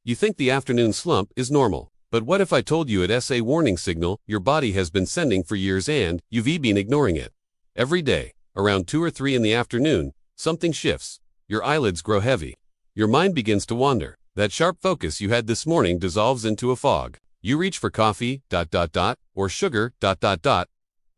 You think the afternoon slump is normal. But what if I told you it's a warning signal your body has been sending for years and you've been ignoring it? Every day, around 2 or 3 in the afternoon, something shifts. Your eyelids grow heavy. Your mind begins to wander. That sharp focus you had this morning dissolves into a fog. You reach for coffee, or sugar,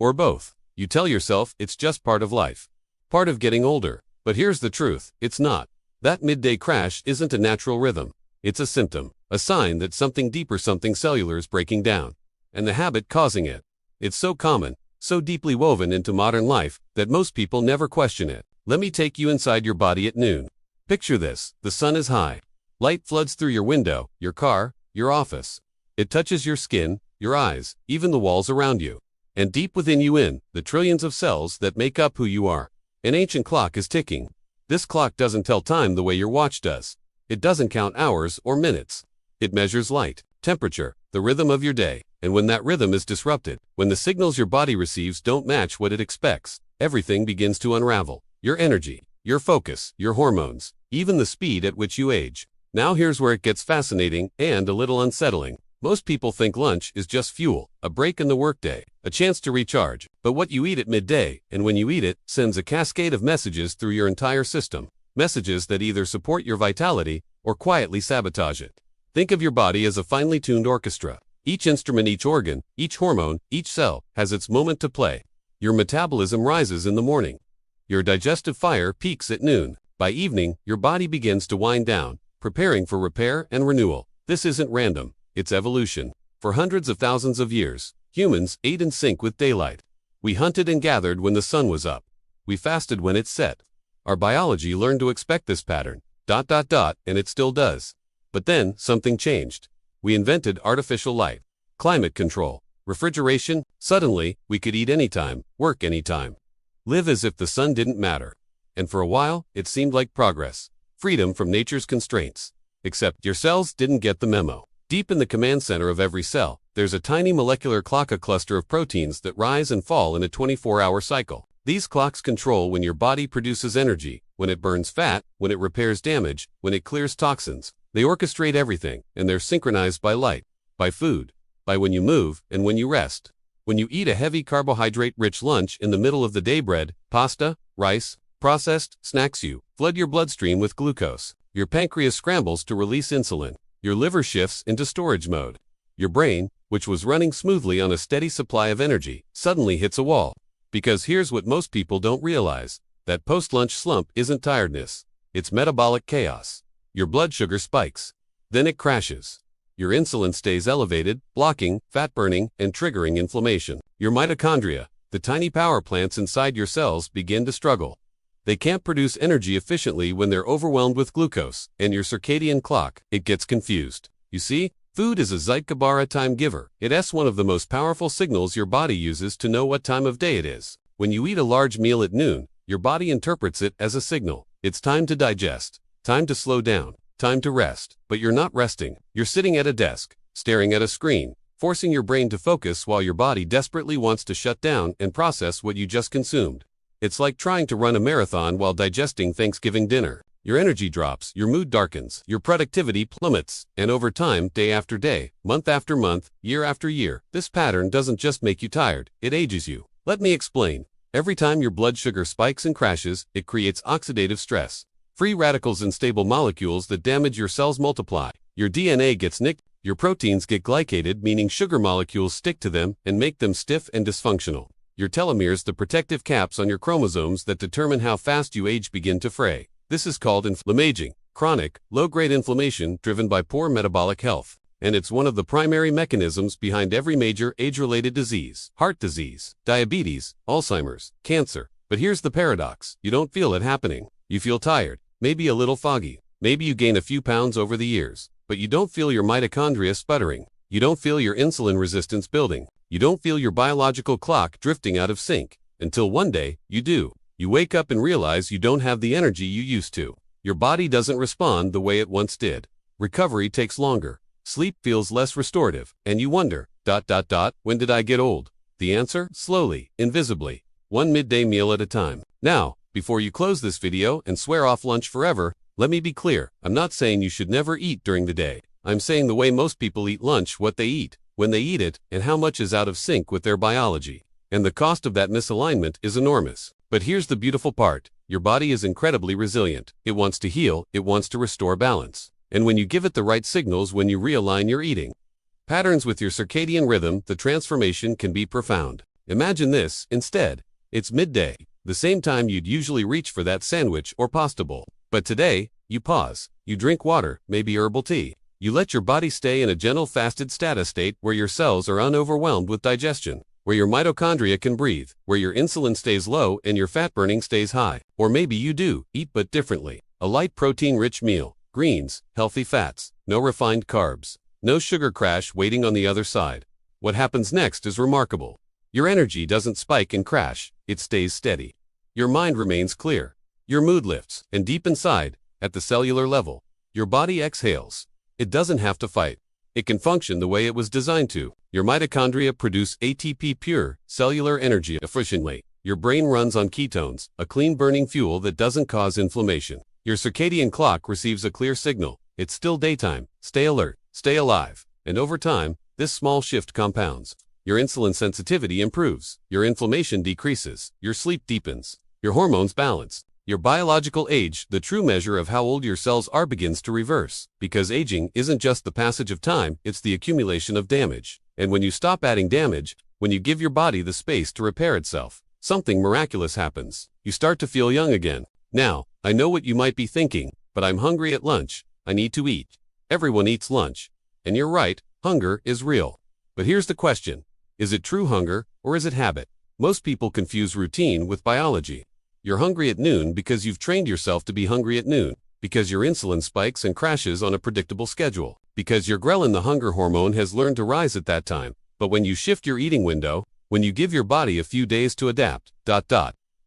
or both. You tell yourself it's just part of life. Part of getting older. But here's the truth, it's not. That midday crash isn't a natural rhythm. It's a symptom, a sign that something deeper, something cellular is breaking down. And the habit causing it. It's so common, so deeply woven into modern life, that most people never question it. Let me take you inside your body at noon. Picture this, the sun is high. Light floods through your window, your car, your office. It touches your skin, your eyes, even the walls around you. And deep within you, the trillions of cells that make up who you are, an ancient clock is ticking. This clock doesn't tell time the way your watch does. It doesn't count hours or minutes. It measures light, temperature, the rhythm of your day. And when that rhythm is disrupted, when the signals your body receives don't match what it expects, everything begins to unravel. Your energy, your focus, your hormones, even the speed at which you age. Now here's where it gets fascinating and a little unsettling. Most people think lunch is just fuel, a break in the workday, a chance to recharge. But what you eat at midday, and when you eat it, sends a cascade of messages through your entire system. Messages that either support your vitality or quietly sabotage it. Think of your body as a finely tuned orchestra. Each instrument, each organ, each hormone, each cell has its moment to play. Your metabolism rises in the morning. Your digestive fire peaks at noon. By evening, your body begins to wind down, preparing for repair and renewal. This isn't random. It's evolution. For hundreds of thousands of years, humans ate in sync with daylight. We hunted and gathered when the sun was up. We fasted when it set. Our biology learned to expect this pattern. And it still does. But then, something changed. We invented artificial light, climate control, refrigeration. Suddenly, we could eat anytime, work anytime, live as if the sun didn't matter. And for a while, it seemed like progress. Freedom from nature's constraints. Except your cells didn't get the memo. Deep in the command center of every cell, there's a tiny molecular clock, a cluster of proteins that rise and fall in a 24-hour cycle. These clocks control when your body produces energy, when it burns fat, when it repairs damage, when it clears toxins. They orchestrate everything, and they're synchronized by light, by food, by when you move and when you rest. When you eat a heavy carbohydrate-rich lunch in the middle of the day, bread, pasta, rice, processed snacks, you flood your bloodstream with glucose. Your pancreas scrambles to release insulin. Your liver shifts into storage mode. Your brain, which was running smoothly on a steady supply of energy, suddenly hits a wall. Because here's what most people don't realize. That post-lunch slump isn't tiredness. It's metabolic chaos. Your blood sugar spikes. Then it crashes. Your insulin stays elevated, blocking, fat burning, and triggering inflammation. Your mitochondria, the tiny power plants inside your cells, begin to struggle. They can't produce energy efficiently when they're overwhelmed with glucose, and your circadian clock, it gets confused. You see, food is a Zeitkabara time giver. It's one of the most powerful signals your body uses to know what time of day it is. When you eat a large meal at noon, your body interprets it as a signal. It's time to digest, time to slow down, time to rest. But you're not resting. You're sitting at a desk, staring at a screen, forcing your brain to focus while your body desperately wants to shut down and process what you just consumed. It's like trying to run a marathon while digesting Thanksgiving dinner. Your energy drops, your mood darkens, your productivity plummets, and over time, day after day, month after month, year after year, this pattern doesn't just make you tired, it ages you. Let me explain. Every time your blood sugar spikes and crashes, it creates oxidative stress. Free radicals and stable molecules that damage your cells multiply. Your DNA gets nicked, your proteins get glycated, meaning sugar molecules stick to them and make them stiff and dysfunctional. Your telomeres, the protective caps on your chromosomes that determine how fast you age, begin to fray. This is called inflammaging, chronic, low-grade inflammation driven by poor metabolic health. And it's one of the primary mechanisms behind every major age-related disease. Heart disease, diabetes, Alzheimer's, cancer. But here's the paradox. You don't feel it happening. You feel tired, maybe a little foggy. Maybe you gain a few pounds over the years. But you don't feel your mitochondria sputtering. You don't feel your insulin resistance building. You don't feel your biological clock drifting out of sync. Until one day, you do. You wake up and realize you don't have the energy you used to. Your body doesn't respond the way it once did. Recovery takes longer. Sleep feels less restorative. And you wonder, when did I get old? The answer? Slowly, invisibly. One midday meal at a time. Now, before you close this video and swear off lunch forever, let me be clear. I'm not saying you should never eat during the day. I'm saying the way most people eat lunch, what they eat, when they eat it, and how much is out of sync with their biology. And the cost of that misalignment is enormous. But here's the beautiful part. Your body is incredibly resilient. It wants to heal, it wants to restore balance. And when you give it the right signals, when you realign your eating patterns with your circadian rhythm, the transformation can be profound. Imagine this, instead. It's midday, the same time you'd usually reach for that sandwich or pasta bowl. But today, you pause. You drink water, maybe herbal tea. You let your body stay in a gentle fasted status state where your cells are unoverwhelmed with digestion, where your mitochondria can breathe, where your insulin stays low and your fat burning stays high. Or maybe you do, eat but differently. A light protein-rich meal, greens, healthy fats, no refined carbs, no sugar crash waiting on the other side. What happens next is remarkable. Your energy doesn't spike and crash, it stays steady. Your mind remains clear. Your mood lifts, and deep inside, at the cellular level, your body exhales. It doesn't have to fight. It can function the way it was designed to. Your mitochondria produce ATP, pure, cellular energy efficiently. Your brain runs on ketones, a clean-burning fuel that doesn't cause inflammation. Your circadian clock receives a clear signal. It's still daytime. Stay alert. Stay alive. And over time, this small shift compounds. Your insulin sensitivity improves. Your inflammation decreases. Your sleep deepens. Your hormones balance. Your biological age, the true measure of how old your cells are, begins to reverse. Because aging isn't just the passage of time, it's the accumulation of damage. And when you stop adding damage, when you give your body the space to repair itself, something miraculous happens. You start to feel young again. Now, I know what you might be thinking, but I'm hungry at lunch. I need to eat. Everyone eats lunch. And you're right, hunger is real. But here's the question. Is it true hunger, or is it habit? Most people confuse routine with biology. You're hungry at noon because you've trained yourself to be hungry at noon, because your insulin spikes and crashes on a predictable schedule, because your ghrelin, the hunger hormone, has learned to rise at that time. But when you shift your eating window, when you give your body a few days to adapt,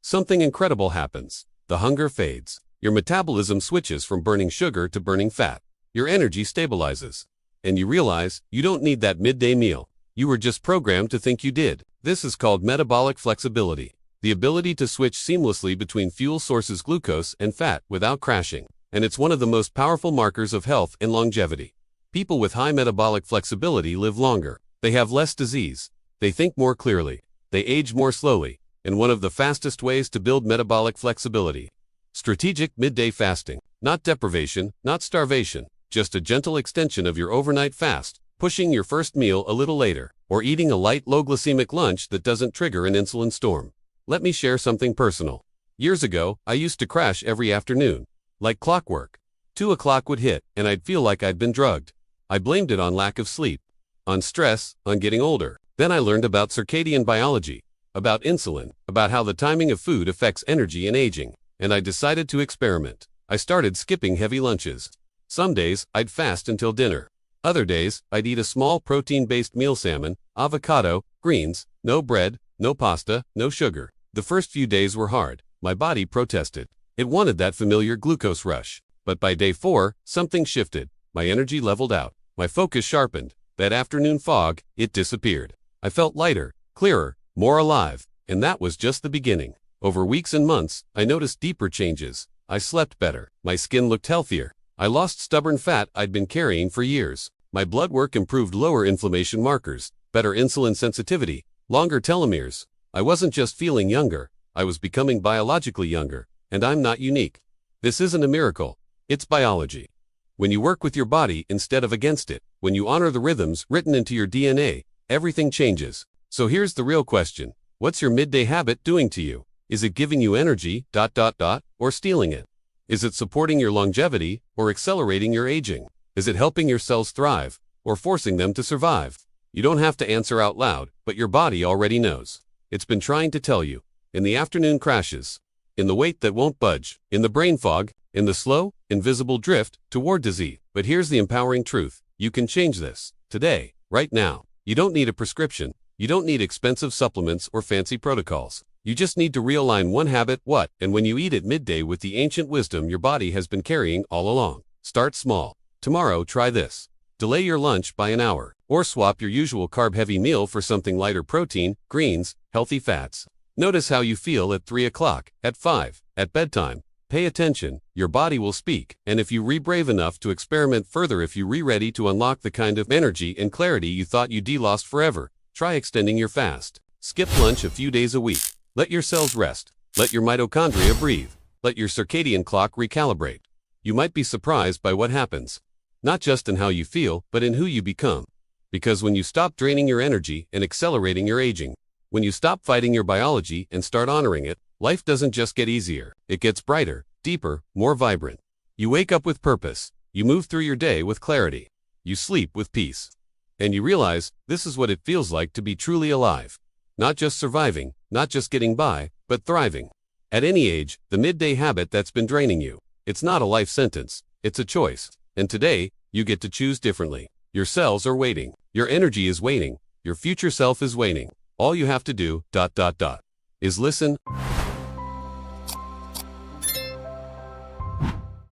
something incredible happens. The hunger fades. Your metabolism switches from burning sugar to burning fat. Your energy stabilizes. And you realize you don't need that midday meal. You were just programmed to think you did. This is called metabolic flexibility. The ability to switch seamlessly between fuel sources, glucose and fat, without crashing. And it's one of the most powerful markers of health and longevity. People with high metabolic flexibility live longer. They have less disease. They think more clearly. They age more slowly. And one of the fastest ways to build metabolic flexibility: strategic midday fasting. Not deprivation, not starvation, just a gentle extension of your overnight fast, pushing your first meal a little later, or eating a light, low-glycemic lunch that doesn't trigger an insulin storm. Let me share something personal. Years ago, I used to crash every afternoon. Like clockwork. 2 o'clock would hit, and I'd feel like I'd been drugged. I blamed it on lack of sleep, on stress, on getting older. Then I learned about circadian biology, about insulin, about how the timing of food affects energy and aging. And I decided to experiment. I started skipping heavy lunches. Some days, I'd fast until dinner. Other days, I'd eat a small protein-based meal: salmon, avocado, greens, no bread, no pasta, no sugar. The first few days were hard. My body protested. It wanted that familiar glucose rush. But by day 4, something shifted. My energy leveled out. My focus sharpened. That afternoon fog, it disappeared. I felt lighter, clearer, more alive. And that was just the beginning. Over weeks and months, I noticed deeper changes. I slept better. My skin looked healthier. I lost stubborn fat I'd been carrying for years. My blood work improved, lower inflammation markers, better insulin sensitivity, longer telomeres. I wasn't just feeling younger, I was becoming biologically younger. And I'm not unique. This isn't a miracle. It's biology. When you work with your body instead of against it, when you honor the rhythms written into your DNA, everything changes. So here's the real question. What's your midday habit doing to you? Is it giving you energy, or stealing it? Is it supporting your longevity, or accelerating your aging? Is it helping your cells thrive, or forcing them to survive? You don't have to answer out loud, but your body already knows. It's been trying to tell you. In the afternoon crashes, in the weight that won't budge, in the brain fog, in the slow, invisible drift toward disease. But here's the empowering truth. You can change this. Today, right now. You don't need a prescription. You don't need expensive supplements or fancy protocols. You just need to realign one habit, and when you eat at midday with the ancient wisdom your body has been carrying all along. Start small. Tomorrow, try this. Delay your lunch by an hour, or swap your usual carb-heavy meal for something lighter: protein, greens, healthy fats. Notice how you feel at 3 o'clock, at 5, at bedtime. Pay attention, your body will speak, and if you brave enough to experiment further, if you ready to unlock the kind of energy and clarity you thought you'd lost forever, try extending your fast. Skip lunch a few days a week. Let your cells rest. Let your mitochondria breathe. Let your circadian clock recalibrate. You might be surprised by what happens. Not just in how you feel, but in who you become. Because when you stop draining your energy and accelerating your aging, when you stop fighting your biology and start honoring it, life doesn't just get easier, it gets brighter, deeper, more vibrant. You wake up with purpose. You move through your day with clarity. You sleep with peace. And you realize, this is what it feels like to be truly alive. Not just surviving, not just getting by, but thriving. At any age, the midday habit that's been draining you. It's not a life sentence, it's a choice. And today, you get to choose differently. Your cells are waiting. Your energy is waiting. Your future self is waiting. All you have to do, is listen.